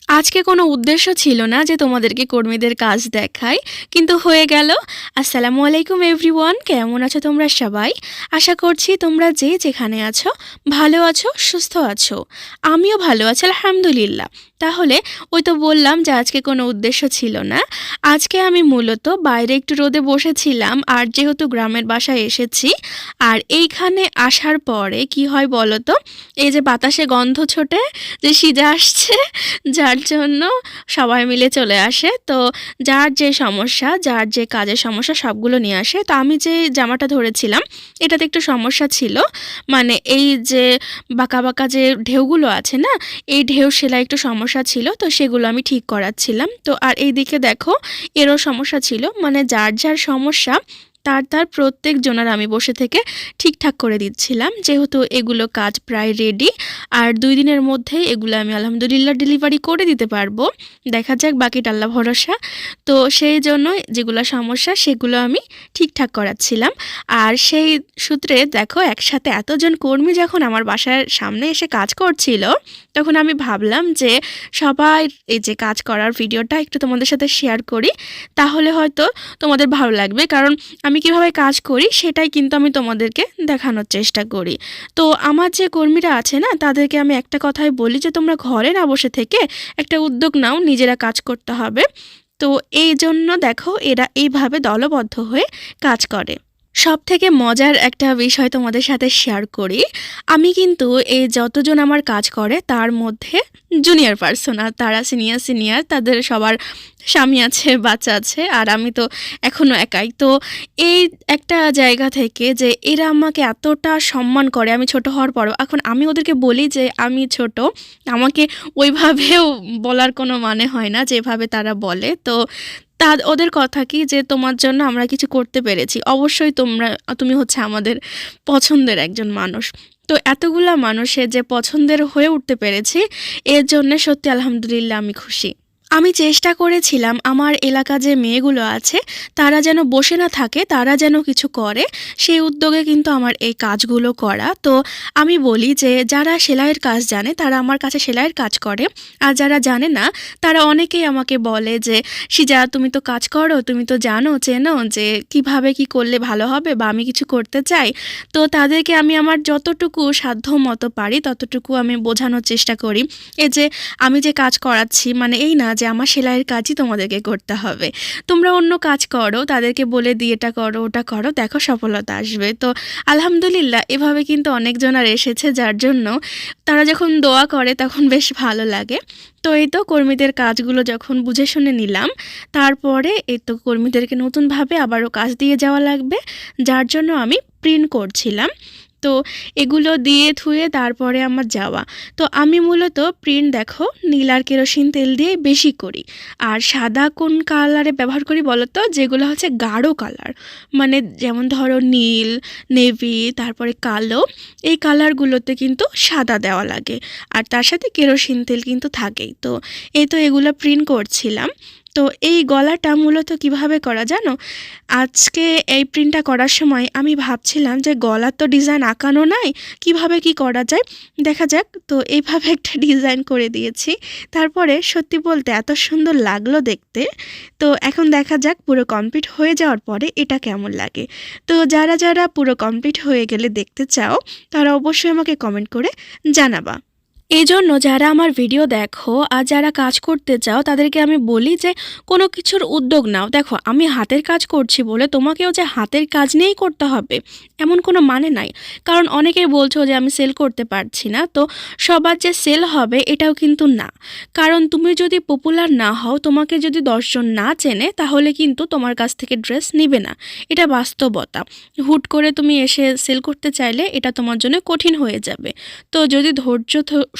আজকে কোনো উদ্দেশ্য ছিল না যে তোমাদেরকে কর্মীদের কাজ দেখাই, কিন্তু হয়ে গেল। আসসালামু আলাইকুম এভরিওয়ান, কেমন আছো তোমরা সবাই? আশা করছি তোমরা যে যেখানে আছো ভালো আছো, সুস্থ আছো। আমিও ভালো আছি আলহামদুলিল্লাহ। তাহলে ওই তো বললাম যে আজকে কোনো উদ্দেশ্য ছিল না। আজকে আমি মূলত বাইরে একটু রোদে বসেছিলাম, আর যেহেতু গ্রামের বাসায় এসেছি, আর এইখানে আসার পরে কি হয় বলো তো, এই যে বাতাসে গন্ধ ছোটে যে সিজা আসছে, যার জন্য সবাই মিলে চলে আসে। তো যার যে সমস্যা, যার যে কাজের সমস্যা সবগুলো নিয়ে আসে। তো আমি যে জামাটা ধরেছিলাম এটাতে একটু সমস্যা ছিল, মানে এই যে বাঁকা বাঁকা যে ঢেউগুলো আছে না, এই ঢেউ সেলাই একটু সমস্যা ছিল, তো সেগুলো আমি ঠিক করাচ্ছিলাম। তো আর এইদিকে দেখো এরও সমস্যা ছিল, মানে যার যার সমস্যা তার তার প্রত্যেকজনের আমি বসে থেকে ঠিকঠাক করে দিচ্ছিলাম, যেহেতু এগুলো কাজ প্রায় রেডি। আর 2 দিনের মধ্যেই এগুলো আমি আলহামদুলিল্লাহ ডেলিভারি করে দিতে পারবো। দেখা যাক, বাকিটা আল্লাহ ভরসা। তো সেই জন্য যেগুলো সমস্যা সেগুলো আমি ঠিকঠাক করাচ্ছিলাম। আর সেই সূত্রে দেখো একসাথে এতজন কর্মী যখন আমার বাসার সামনে এসে কাজ করছিল, তখন আমি ভাবলাম যে সবাই এই যে কাজ করার ভিডিওটা একটু তোমাদের সাথে শেয়ার করি, তাহলে হয়তো তোমাদের ভালো লাগবে। কারণ আমি কিভাবে কাজ করি সেটাই কিন্তু আমি তোমাদেরকে দেখানোর চেষ্টা করি। তো আমার যে কর্মীরা আছে না, তাদেরকে আমি একটা কথাই বলি যে তোমরা ঘরে না বসে থেকে একটা উদ্যোগ নাও, নিজেরা কাজ করতে হবে। তো এই জন্য দেখো এরা এইভাবে দলবদ্ধ হয়ে কাজ করে। সবথেকে মজার একটা বিষয় তোমাদের সাথে শেয়ার করি। আমি কিন্তু এই যতজন আমার কাজ করে তার মধ্যে জুনিয়র পার্সন, আর তারা সিনিয়র সিনিয়র, তাদের সবার স্বামী আছে, বাচ্চা আছে, আর আমি তো এখনও একাই। তো এই একটা জায়গা থেকে যে এরা আমাকে এতটা সম্মান করে, আমি ছোট হওয়ার পরও। এখন আমি ওদেরকে বলি যে আমি ছোট, আমাকে ওইভাবেও বলার কোনো মানে হয় না যেভাবে তারা বলে। তো ওদের কথা কি যে তোমার জন্য আমরা কিছু করতে পেরেছি, অবশ্যই তুমি হচ্ছে আমাদের পছন্দের একজন মানুষ। তো এতগুলা মানুষের যে পছন্দের হয়ে উঠতে পেরেছি, এর জন্য সত্যি আলহামদুলিল্লাহ আমি খুশি। আমি চেষ্টা করেছিলাম আমার এলাকা যে মেয়েগুলো আছে তারা যেন বসে না থাকে, তারা যেন কিছু করে, সেই উদ্যোগে কিন্তু আমার এই কাজগুলো করা। তো আমি বলি যে যারা সেলাইয়ের কাজ জানে তারা আমার কাছে সেলাইয়ের কাজ করে, আর যারা জানে না তারা অনেকেই আমাকে বলে যে সিজা তুমি তো কাজ করো, তুমি তো জানো চেনো যে কিভাবে কি করলে ভালো হবে, বা আমি কিছু করতে চাই। তো তাদেরকে আমি আমার যতটুকু সাধ্য মতো পারি ততটুকু আমি বোঝানোর চেষ্টা করি। এই যে আমি যে কাজ করাচ্ছি মানে এই না যে আমার সেলাইয়ের কাজই তোমাদেরকে করতে হবে, তোমরা অন্য কাজ করো, তাদেরকে বলে দিয়ে এটা করো ওটা করো, দেখো সফলতা আসবে। তো আলহামদুলিল্লাহ এভাবে কিন্তু অনেকজনার এসেছে, যার জন্য তারা যখন দোয়া করে তখন বেশ ভালো লাগে। তো এই তো কর্মীদের কাজগুলো যখন বুঝে শুনে নিলাম, তারপরে এই তো কর্মীদেরকে নতুনভাবে আবারও কাজ দিয়ে যাওয়া লাগবে, যার জন্য আমি প্রিন্ট করছিলাম। তো এগুলো দিয়ে ধুয়ে তারপরে আমার যাওয়া। তো আমি মূলত প্রিন্ট দেখো নীল আর কেরোসিন তেল দিয়ে বেশি করি। আর সাদা কোন কালারে ব্যবহার করি বলো তো, যেগুলো হচ্ছে গাঢ় কালার, মানে যেমন ধরো নীল, নেভি, তারপরে কালো, এই কালারগুলোতে কিন্তু সাদা দেওয়া লাগে, আর তার সাথে কেরোসিন তেল কিন্তু থাকেই। তো এই তো এগুলো প্রিন্ট করছিলাম। তো এই গলাটা মূলত কিভাবে করা জানো, আজকে এই প্রিন্টটা করার সময় আমি ভাবছিলাম যে গলার তো ডিজাইন আঁকানো নাই, কিভাবে কি করা যায় দেখা যাক। তো এইভাবে একটা ডিজাইন করে দিয়েছি, তারপরে সত্যি বলতে এত সুন্দর লাগলো দেখতে। তো এখন দেখা যাক পুরো কমপ্লিট হয়ে যাওয়ার পরে এটা কেমন লাগে। তো যারা যারা পুরো কমপ্লিট হয়ে গেলে দেখতে চাও তারা অবশ্যই আমাকে কমেন্ট করে জানাবা। এই জন্য যারা আমার ভিডিও দেখো আর যারা কাজ করতে চাও তাদেরকে আমি বলি যে কোনো কিছুর উদ্যোগ নাও। দেখো আমি হাতের কাজ করছি বলে তোমাকেও যে হাতের কাজ নিয়েই করতে হবে এমন কোনো মানে নাই। কারণ অনেকেই বলছো যে আমি সেল করতে পারছি না, তো সবার যে সেল হবে এটাও কিন্তু না। কারণ তুমি যদি পপুলার না হও, তোমাকে যদি 10 জন না চেনে, তাহলে কিন্তু তোমার কাছ থেকে ড্রেস নিবে না, এটা বাস্তবতা। হুট করে তুমি এসে সেল করতে চাইলে এটা তোমার জন্য কঠিন হয়ে যাবে। তো যদি ধৈর্য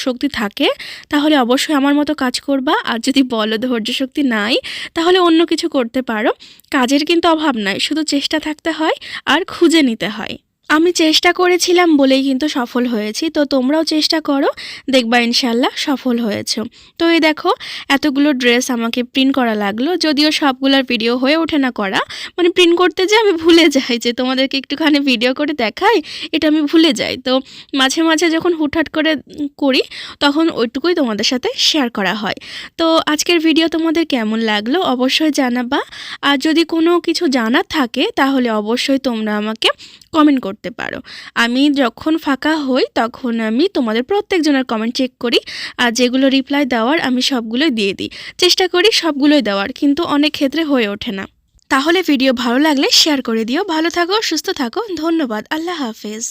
শক্তি থাকে তাহলে অবশ্যই আমার মতো কাজ করবা, আর যদি বলো ধৈর্য শক্তি নাই তাহলে অন্য কিছু করতে পারো। কাজের কিন্তু অভাব নাই, শুধু চেষ্টা থাকতে হয় আর খুঁজে নিতে হয়। আমি চেষ্টা করেছিলাম বলেই কিন্তু সফল হয়েছি। তো তোমরাও চেষ্টা করো, দেখবা ইনশাআল্লাহ সফল হয়েছো। তো এই দেখো এতগুলো ড্রেস আমাকে প্রিন্ট করা লাগলো। যদিও সবগুলোর ভিডিও হয়ে ওঠে না করা। মানে প্রিন্ট করতে যেয়ে আমি ভুলে যাই যে তোমাদেরকে একটুখানি ভিডিও করে দেখাই, এটা আমি ভুলে যাই। তো মাঝে, মাঝে যখন হুটহাট করে করি তখন ওইটুকুই তোমাদের সাথে শেয়ার করা হয়। তো আজকের ভিডিও তোমাদের কেমন লাগলো অবশ্যই জানাবা। আর যদি কোনো কিছু জানার থাকে তাহলে অবশ্যই তোমরা আমাকে কমেন্ট করতে পারো। আমি যখন ফাঁকা হই তখন আমি তোমাদের প্রত্যেকজনের কমেন্ট চেক করি, আর যেগুলো রিপ্লাই দেওয়ার আমি সবগুলোই দিয়ে দিই। চেষ্টা করি সবগুলোই দেওয়ার, কিন্তু অনেক ক্ষেত্রে হয়ে ওঠে না। তাহলে ভিডিও ভালো লাগলে শেয়ার করে দিও। ভালো থাকো, সুস্থ থাকো, ধন্যবাদ, আল্লাহ হাফেজ।